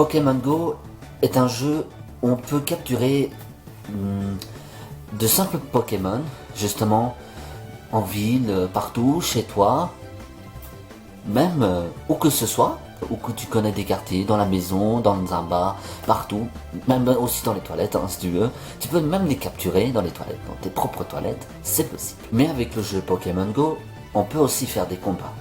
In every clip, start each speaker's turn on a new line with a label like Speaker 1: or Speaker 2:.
Speaker 1: Pokémon Go est un jeu où on peut capturer de simples Pokémon, justement en ville, partout, chez toi, même où que ce soit, où que tu connais des quartiers, dans la maison, dans un bar, partout, même aussi dans les toilettes, hein, si tu veux. Tu peux même les capturer dans les toilettes, dans tes propres toilettes, c'est possible. Mais avec le jeu Pokémon Go, on peut aussi faire des combats.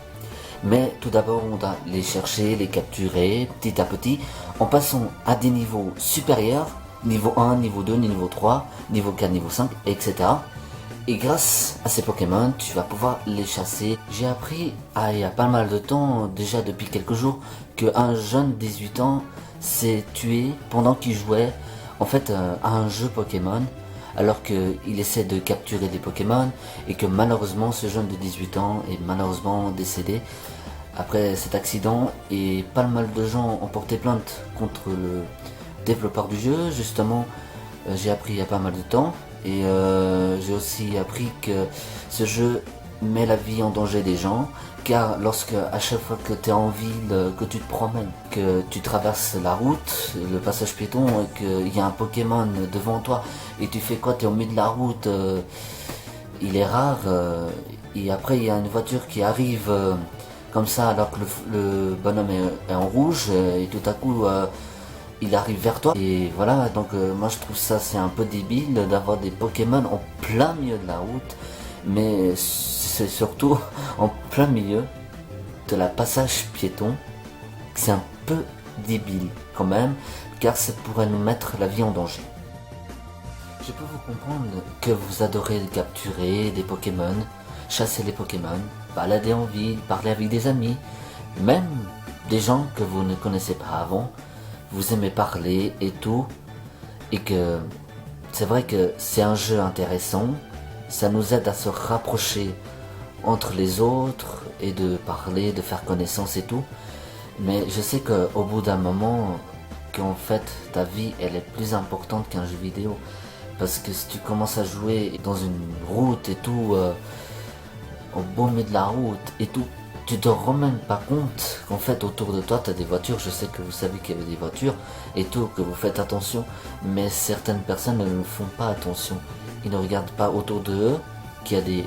Speaker 1: Mais tout d'abord, on doit les chercher, les capturer petit à petit, en passant à des niveaux supérieurs, niveau 1, niveau 2, niveau 3, niveau 4, niveau 5, etc. Et grâce à ces Pokémon, tu vas pouvoir les chasser. J'ai appris il y a pas mal de temps, déjà depuis quelques jours, qu'un jeune de 18 ans s'est tué pendant qu'il jouait en fait à un jeu Pokémon, alors qu'il essaie de capturer des Pokémon et que malheureusement ce jeune de 18 ans est malheureusement décédé après cet accident. Et pas mal de gens ont porté plainte contre le développeur du jeu. Justement, j'ai appris il y a pas mal de temps. Et j'ai aussi appris que ce jeu met la vie en danger des gens, car lorsque à chaque fois que tu es en ville, que tu te promènes, que tu traverses la route, le passage piéton, et qu'il y a un Pokémon devant toi, et tu fais quoi? Tu es au milieu de la route, il est rare, et après il y a une voiture qui arrive comme ça alors que le bonhomme est en rouge, et tout à coup il arrive vers toi, et voilà. Donc moi je trouve ça c'est un peu débile d'avoir des Pokémon en plein milieu de la route, mais c'est surtout en plein milieu de la passage piéton. C'est un peu débile quand même, car ça pourrait nous mettre la vie en danger. Je peux vous comprendre que vous adorez capturer des Pokémon, chasser les Pokémon, balader en ville, parler avec des amis, même des gens que vous ne connaissez pas avant. Vous aimez parler et tout, et que c'est vrai que c'est un jeu intéressant, ça nous aide à se rapprocher entre les autres et de parler, de faire connaissance et tout. Mais je sais qu'au bout d'un moment, qu'en fait ta vie elle est plus importante qu'un jeu vidéo, parce que si tu commences à jouer dans une route et tout, au beau milieu de la route et tout, tu te rends même pas compte qu'en fait autour de toi tu as des voitures. Je sais que vous savez qu'il y avait des voitures et tout, que vous faites attention, mais certaines personnes ne font pas attention. Ils ne regardent pas autour d'eux qu'il y a des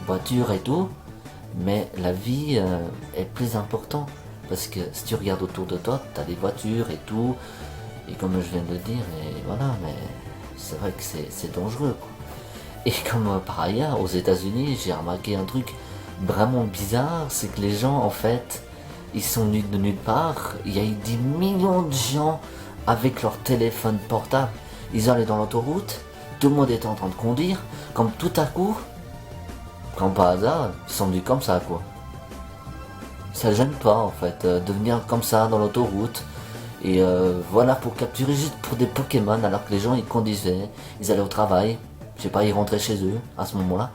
Speaker 1: voitures et tout, mais la vie est plus importante, parce que si tu regardes autour de toi, tu as des voitures et tout, et comme je viens de le dire, et voilà, mais c'est vrai que c'est dangereux, quoi. Et comme par ailleurs, aux États-Unis, j'ai remarqué un truc vraiment bizarre, c'est que les gens en fait ils sont venus de nulle part. Il y a eu des millions de gens avec leur téléphone portable, ils allaient dans l'autoroute, tout le monde était en train de conduire, comme tout à coup, comme par hasard, ils sont venus comme ça, quoi. Ça gêne pas en fait de venir comme ça dans l'autoroute, et voilà, pour capturer juste pour des Pokémon, alors que les gens ils conduisaient, ils allaient au travail, je sais pas, ils rentraient chez eux à ce moment là.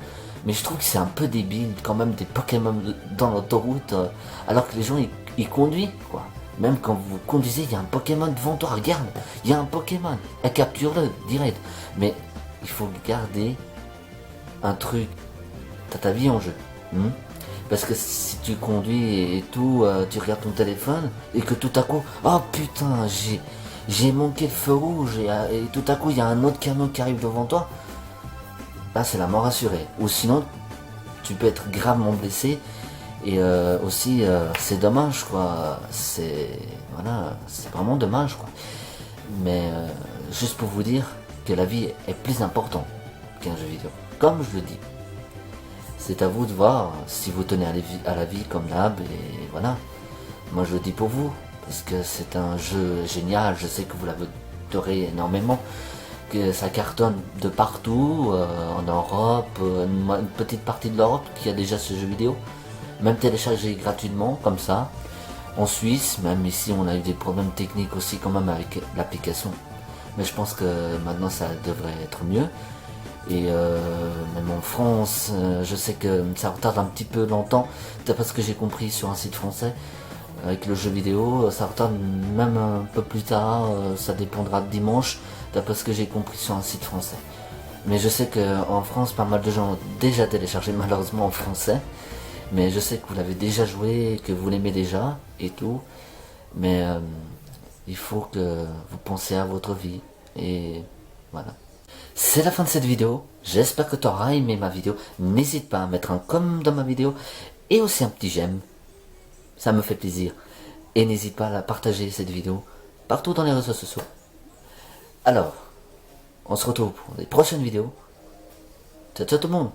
Speaker 1: Mais je trouve que c'est un peu débile quand même, des Pokémon dans l'autoroute, alors que les gens ils conduisent, quoi. Même quand vous conduisez, il y a un Pokémon devant toi, regarde, il y a un Pokémon, capture-le direct. Mais il faut garder un truc, t'as ta vie en jeu, parce que si tu conduis et tout, tu regardes ton téléphone et que tout à coup, oh putain, j'ai manqué le feu rouge, et tout à coup il y a un autre camion qui arrive devant toi. Là c'est la mort assurée, ou sinon tu peux être gravement blessé, et aussi c'est dommage, quoi, c'est voilà, c'est vraiment dommage, quoi. Mais juste pour vous dire que la vie est plus importante qu'un jeu vidéo, comme je le dis. C'est à vous de voir si vous tenez à la vie comme d'hab, et voilà, moi je le dis pour vous, parce que c'est un jeu génial, je sais que vous l'adorez énormément, que ça cartonne de partout, en Europe, une petite partie de l'Europe qui a déjà ce jeu vidéo, même téléchargé gratuitement comme ça. En Suisse, même ici on a eu des problèmes techniques aussi quand même avec l'application, mais je pense que maintenant ça devrait être mieux. Et même en France, je sais que ça retarde un petit peu longtemps, d'après ce que j'ai compris sur un site français. Avec le jeu vidéo, ça retarde même un peu plus tard, ça dépendra de dimanche, d'après ce que j'ai compris sur un site français. Mais je sais qu'en France, pas mal de gens ont déjà téléchargé, malheureusement en français. Mais je sais que vous l'avez déjà joué, que vous l'aimez déjà et tout. Mais Il faut que vous pensiez à votre vie. Et voilà. C'est la fin de cette vidéo. J'espère que tu auras aimé ma vidéo. N'hésite pas à mettre un comme dans ma vidéo. Et aussi un petit j'aime. Ça me fait plaisir. Et n'hésite pas à la partager cette vidéo partout dans les réseaux sociaux. Alors, on se retrouve pour les prochaines vidéos. Ciao ciao tout le monde.